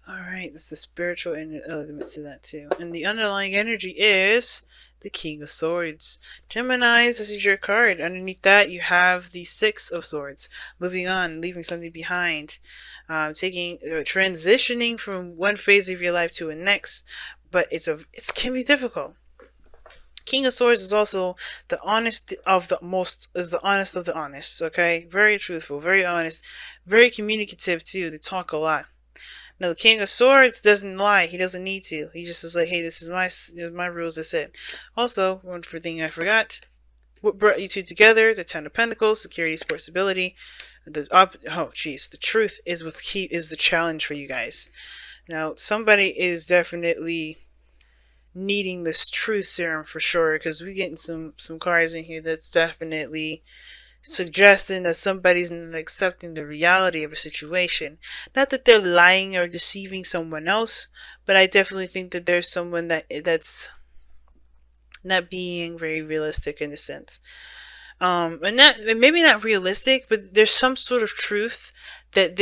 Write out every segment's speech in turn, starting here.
Alright, that's the spiritual element to that too. And the underlying energy is the King of Swords. Geminis, this is your card. Underneath that, you have the Six of Swords. Moving on, leaving something behind. Transitioning from one phase of your life to a next. But it can be difficult. King of Swords is also the honest of the most, is the honest of the honest, okay? Very truthful, very honest, very communicative too. They talk a lot. Now the King of Swords doesn't lie. He doesn't need to. He just is like, hey, this is my rules. That's it. Also, one thing I forgot. What brought you two together? The Ten of Pentacles, security, support, stability. The truth is what's key. Is the challenge for you guys. Now somebody is definitely needing this truth serum for sure, because we're getting some cards in here that's definitely suggesting that somebody's not accepting the reality of a situation. Not that they're lying or deceiving someone else, but I definitely think that there's someone that's not being very realistic in a sense. And maybe not realistic, but there's some sort of truth that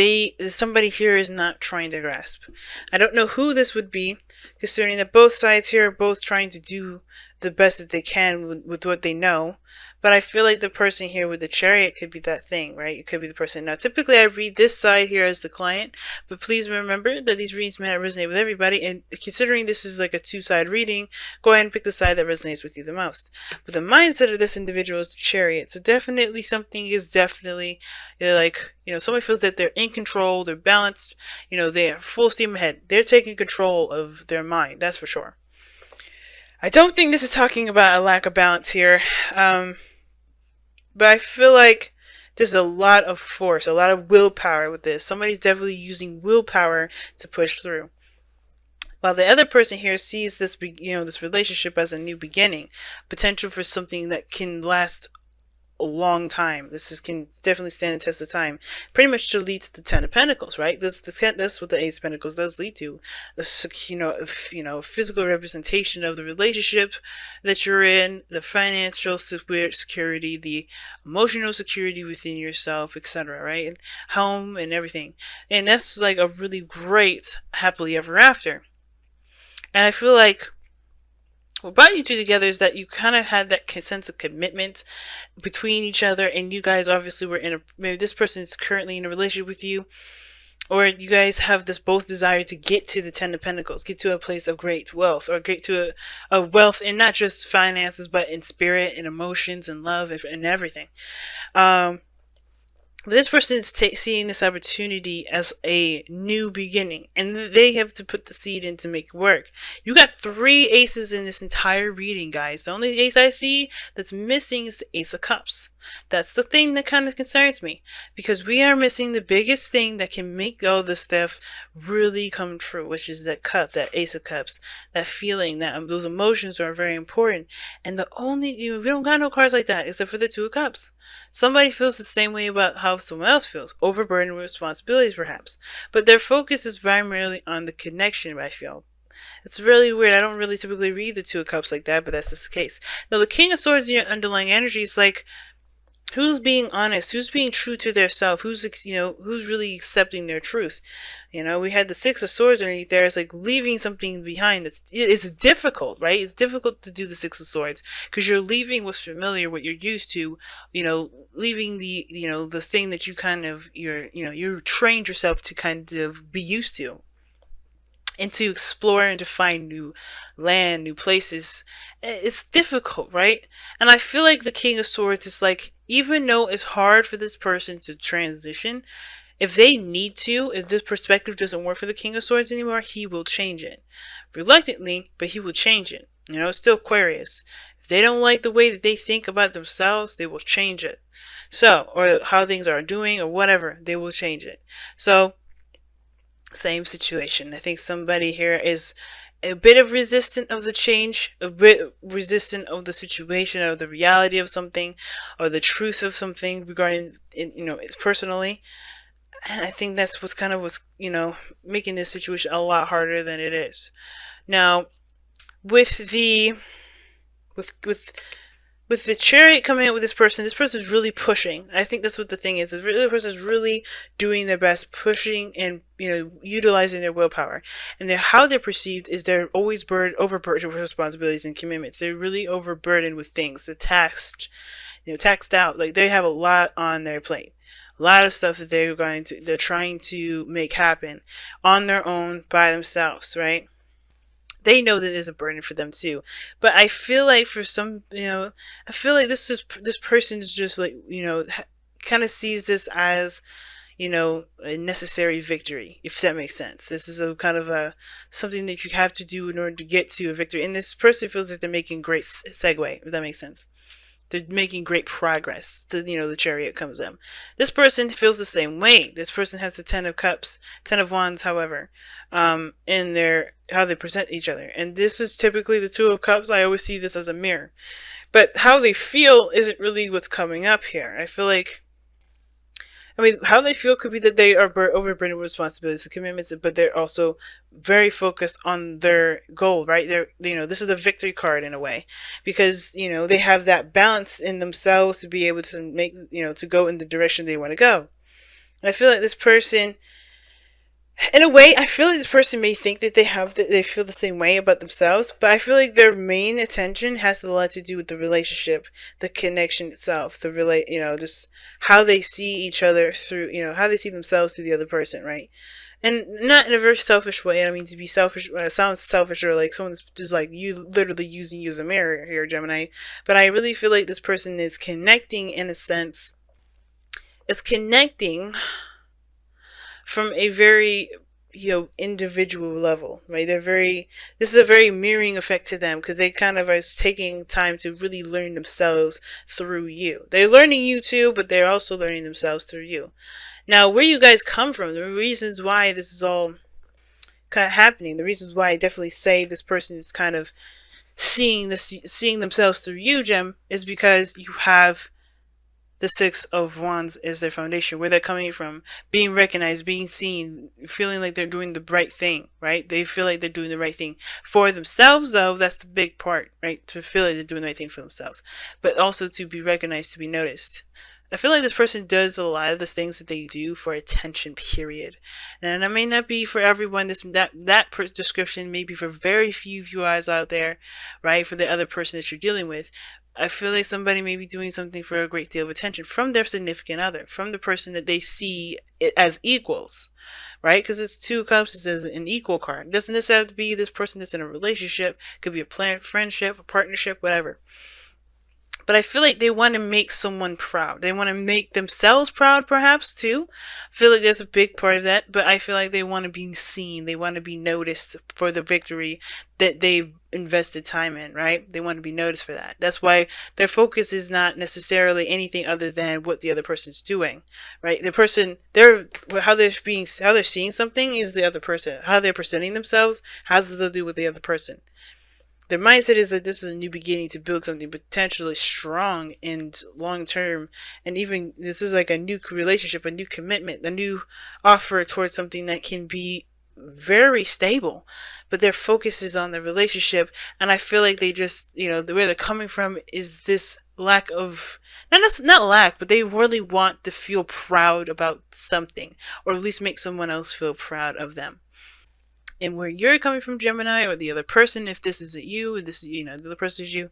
somebody here is not trying to grasp. I don't know who this would be, considering that both sides here are both trying to do the best that they can with what they know. But I feel like the person here with the Chariot could be that thing, right? It could be the person. Now, typically I read this side here as the client, but please remember that these readings may not resonate with everybody. And considering this is like a two-side reading, go ahead and pick the side that resonates with you the most. But the mindset of this individual is the Chariot. So definitely something is definitely like, somebody feels that they're in control, they're balanced, they're full steam ahead. They're taking control of their mind, that's for sure. I don't think this is talking about a lack of balance here. But I feel like there's a lot of force, a lot of willpower with this. Somebody's definitely using willpower to push through. While the other person here sees this, this relationship as a new beginning, potential for something that can last a long time. Can definitely stand the test of time. Pretty much to lead to the Ten of Pentacles, right? That's what the Ace of Pentacles does lead to. Physical representation of the relationship that you're in, the financial security, the emotional security within yourself, etc. Right? And home and everything. And that's like a really great happily ever after. And I feel like what brought you two together is that you kind of had that sense of commitment between each other, and you guys obviously were maybe this person is currently in a relationship with you, or you guys have this both desire to get to the Ten of Pentacles, get to a place of great wealth, or get to a wealth in not just finances, but in spirit and emotions and love and everything. This person is seeing this opportunity as a new beginning, and they have to put the seed in to make it work. You got 3 aces in this entire reading, guys. The only ace I see that's missing is the Ace of Cups. That's the thing that kind of concerns me, because we are missing the biggest thing that can make all this stuff really come true, which is that cup, that Ace of Cups, that feeling, that those emotions are very important. And we don't got no cards like that except for the Two of Cups. Somebody feels the same way about how someone else feels, overburdened with responsibilities perhaps, but their focus is primarily on the connection. I feel it's really weird. I don't really typically read the Two of Cups like that, but that's just the case. Now the King of Swords in your underlying energy is like, who's being honest? Who's being true to their self? Who's really accepting their truth? We had the Six of Swords underneath there. It's like leaving something behind. It's difficult, right? It's difficult to do the Six of Swords because you're leaving what's familiar, what you're used to. Leaving the thing that you trained yourself to kind of be used to, and to explore and to find new land, new places. It's difficult, right? And I feel like the King of Swords is like, even though it's hard for this person to transition, if they need to, if this perspective doesn't work for the King of Swords anymore, he will change it. Reluctantly, but he will change it. It's still Aquarius. If they don't like the way that they think about themselves, they will change it. Or how things are doing or whatever, they will change it. So, same situation. I think somebody here is a bit of resistant of the change, a bit resistant of the situation, of the reality of something, or the truth of something regarding, personally. And I think that's what's making this situation a lot harder than it is. Now, with with the chariot coming in with this person is really pushing. I think that's what the thing is really, the person is really doing their best, pushing and, utilizing their willpower. And how they're perceived is they're always overburdened with responsibilities and commitments. They're really overburdened with things. They're taxed out. Like, they have a lot on their plate. A lot of stuff that they're trying to make happen on their own by themselves, right? They know that there's a burden for them too. But I feel like for some, I feel like this person is just like, kind of sees this as, a necessary victory, if that makes sense. This is a kind of a something that you have to do in order to get to a victory. And this person feels like they're making great segue, if that makes sense. They're making great progress. The chariot comes in. This person feels the same way. This person has the Ten of Cups, Ten of Wands, however, in their how they present each other. And this is typically the Two of Cups. I always see this as a mirror. But how they feel isn't really what's coming up here. I feel like, how they feel could be that they are overburdened with responsibilities and commitments, but they're also very focused on their goal, right? This is the victory card in a way, because, they have that balance in themselves to be able to make, to go in the direction they want to go. And I feel like this person, in a way, I feel like this person may think that they feel the same way about themselves, but I feel like their main attention has a lot to do with the relationship, the connection itself, just how they see each other through, how they see themselves through the other person, right? And not in a very selfish way. I mean, to be selfish sounds selfish, or like someone's just like you, literally using you as a mirror here, Gemini. But I really feel like this person is connecting in a sense. It's connecting from a very individual level, right? This is a very mirroring effect to them, because they kind of are taking time to really learn themselves through you. They're learning you too, but they're also learning themselves through you. Now, where you guys come from, the reasons why this is all kind of happening, the reasons why I definitely say this person is kind of seeing themselves through you, Gem, is because you have the Six of Wands is their foundation, where they're coming from, being recognized, being seen, feeling like they're doing the right thing, right? They feel like they're doing the right thing for themselves, though. That's the big part, right? To feel like they're doing the right thing for themselves, but also to be recognized, to be noticed. I feel like this person does a lot of the things that they do for attention, period. And that may not be for everyone. That description may be for very few of you guys out there, right? For the other person that you're dealing with. I feel like somebody may be doing something for a great deal of attention from their significant other, from the person that they see it as equals, right? Because it's Two Cups, it says an equal card. It doesn't necessarily have to be this person that's in a relationship. It could be a planned friendship, a partnership, whatever. But I feel like they want to make someone proud. They want to make themselves proud, perhaps, too. I feel like there's a big part of that. But I feel like they want to be seen. They want to be noticed for the victory that they've invested time in, right? They want to be noticed for that. That's why their focus is not necessarily anything other than what the other person's doing, right? The person, how they're seeing something is the other person. How they're presenting themselves has to do with the other person. Their mindset is that this is a new beginning to build something potentially strong and long term, and even this is like a new relationship, a new commitment, a new offer towards something that can be very stable. But their focus is on the relationship, and I feel like they just, where they're coming from is this lack of, not lack, but they really want to feel proud about something, or at least make someone else feel proud of them. And where you're coming from, Gemini, or the other person, if this isn't you, this is, the other person is you,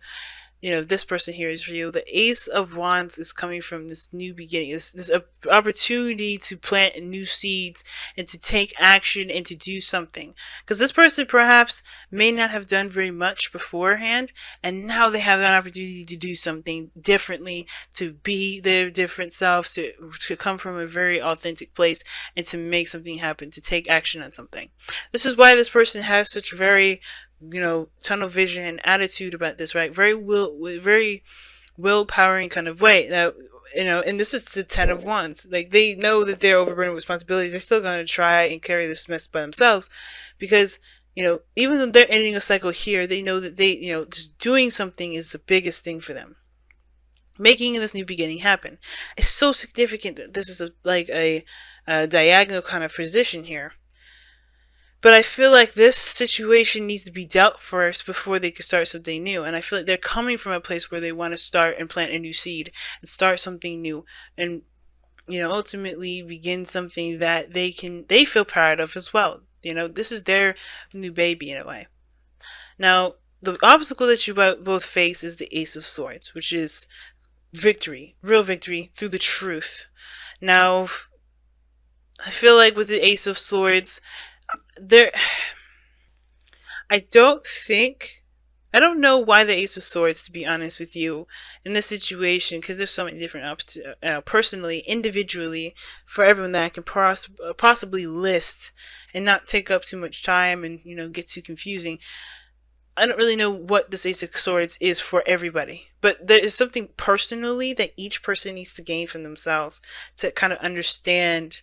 this person here is for you. The Ace of Wands is coming from this new beginning, this opportunity to plant new seeds and to take action and to do something. Because this person perhaps may not have done very much beforehand, and now they have an opportunity to do something differently, to be their different selves, to come from a very authentic place and to make something happen, to take action on something. This is why this person has such very tunnel vision and attitude about this, right? Very willpowering kind of way. Now, and this is the Ten of Wands. Like, they know that they're overburdened with responsibilities. They're still going to try and carry this mess by themselves, because, even though they're ending a cycle here, they know that they, just doing something is the biggest thing for them. Making this new beginning happen. It's so significant that this is like a diagonal kind of position here. But I feel like this situation needs to be dealt first before they can start something new. And I feel like they're coming from a place where they want to start and plant a new seed and start something new, and ultimately begin something that they feel proud of as well. This is their new baby in a way. Now, the obstacle that you both face is the Ace of Swords, which is victory, real victory through the truth. Now, I feel like with the Ace of Swords, there, I don't think, I don't know why the Ace of Swords, to be honest with you, in this situation, because there's so many different personally, individually, for everyone that I can possibly list and not take up too much time and, get too confusing. I don't really know what this Ace of Swords is for everybody, but there is something personally that each person needs to gain from themselves to kind of understand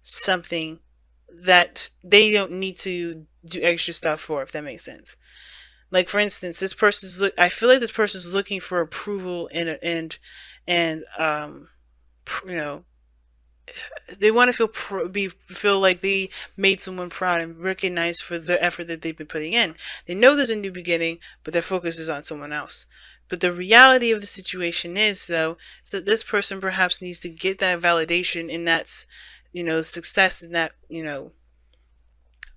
something that they don't need to do extra stuff for, if that makes sense. Like, for instance, I feel like this person's looking for approval and you know they want to feel like they made someone proud and recognized for the effort that they've been putting in. They know there's a new beginning, but their focus is on someone else. But the reality of the situation is, though, is that this person perhaps needs to get that validation in that, success in that,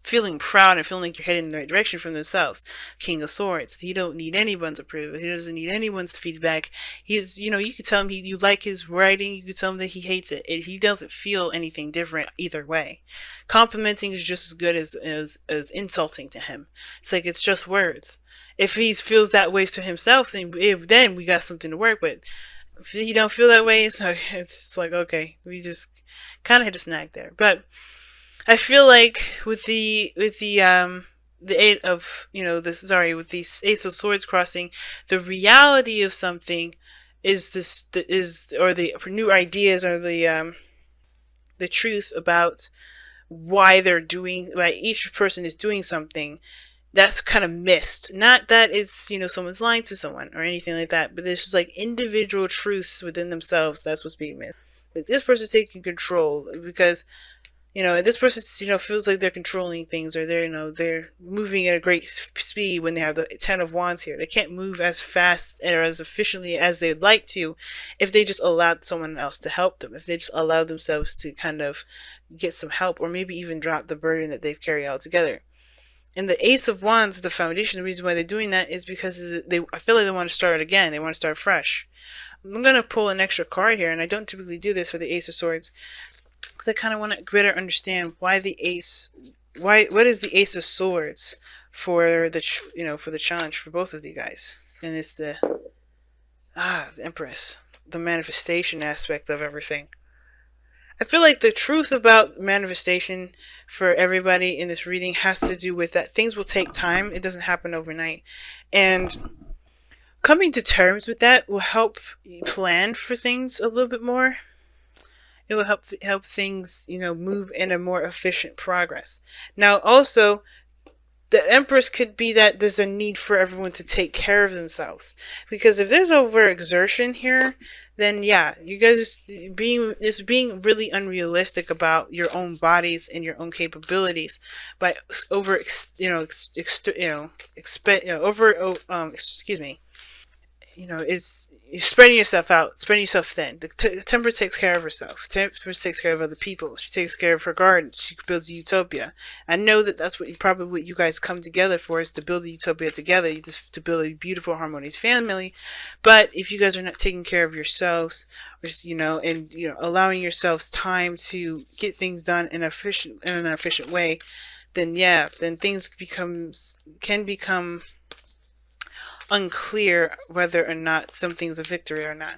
feeling proud and feeling like you're heading in the right direction from themselves. King of Swords. He don't need anyone's approval. He doesn't need anyone's feedback. You could tell him you like his writing. You could tell him that he hates it. He doesn't feel anything different either way. Complimenting is just as good as insulting to him. It's like, it's just words. If he feels that way to himself, then we got something to work with. If you don't feel that way, it's like, okay, we just kind of hit a snag there. But I feel like with the eight of with the Ace of Swords crossing, the reality of something is the new ideas, or the truth about why each person is doing something. That's kind of missed. Not that it's, someone's lying to someone or anything like that, but there's just like individual truths within themselves. That's what's being missed. Like, this person's taking control because this person, feels like they're controlling things, or they're moving at a great speed when they have the Ten of Wands here. They can't move as fast or as efficiently as they'd like to if they just allowed someone else to help them, if they just allowed themselves to kind of get some help, or maybe even drop the burden that they've carried altogether. And the Ace of Wands, the foundation, the reason why they're doing that is because I feel like they want to start again. They want to start fresh. I'm going to pull an extra card here, and I don't typically do this for the Ace of Swords, because I kind of want to better understand why what is the Ace of Swords for for the challenge for both of you guys. And it's the Empress, the manifestation aspect of everything. I feel like the truth about manifestation for everybody in this reading has to do with that things will take time. It doesn't happen overnight. And coming to terms with that will help you plan for things a little bit more. It will help things, move in a more efficient progress. Now, also, the Empress could be that there's a need for everyone to take care of themselves. Because if there's overexertion here, then yeah, you guys being really unrealistic about your own bodies and your own capabilities by is spreading yourself out, spreading yourself thin. The Temper takes care of herself. Temper takes care of other people. She takes care of her gardens. She builds a utopia. I know that that's what you guys come together for, is to build a utopia together, to build a beautiful, harmonious family. But if you guys are not taking care of yourselves, and allowing yourselves time to get things done in an efficient way, then things can become unclear whether or not something's a victory or not.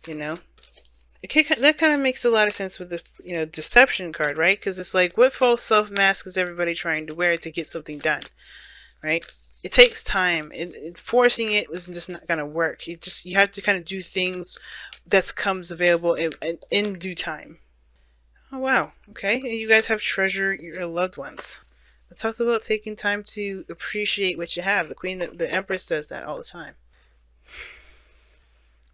That kind of makes a lot of sense with the deception card, right? Because it's like, what false self mask is everybody trying to wear to get something done, right? It takes time. Forcing it was just not gonna work. You have to kind of do things that comes available in due time. Oh wow, okay. And you guys have treasure your loved ones. It talks about taking time to appreciate what you have. The Empress does that all the time.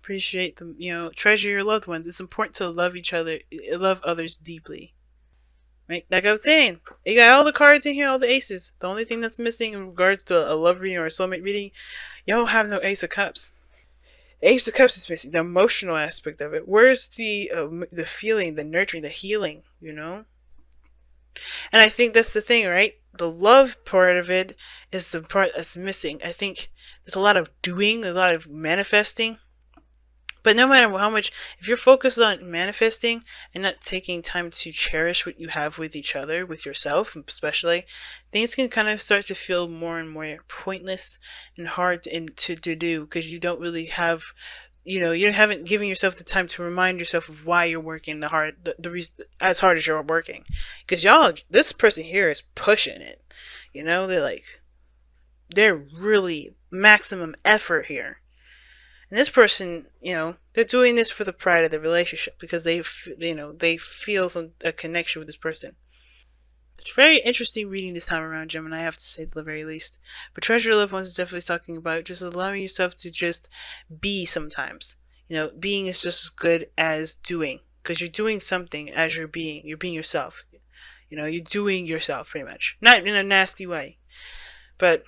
Appreciate them, treasure your loved ones. It's important to love each other, love others deeply. Right? Like I was saying, you got all the cards in here, all the aces. The only thing that's missing in regards to a love reading or a soulmate reading, you don't have no Ace of Cups. Ace of Cups is missing the emotional aspect of it. Where's the feeling, the nurturing, the healing? You know, and I think that's the thing, right? The love part of it is the part that's missing. I think there's a lot of doing, a lot of manifesting, but no matter how much, if you're focused on manifesting and not taking time to cherish what you have with each other, with yourself especially, things can kind of start to feel more and more pointless and hard to do because you don't really have, you haven't given yourself the time to remind yourself of why you're working the reason as hard as you're working. Because this person here is pushing it. They're really maximum effort here. And this person, they're doing this for the pride of the relationship because they feel a connection with this person. It's very interesting reading this time around, Gemini, I have to say at the very least. But Treasure Your Loved Ones is definitely talking about just allowing yourself to just be sometimes. Being is just as good as doing because you're doing something as you're being. You're being yourself. You're doing yourself pretty much. Not in a nasty way, but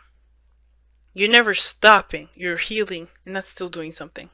you're never stopping. You're healing and that's still doing something.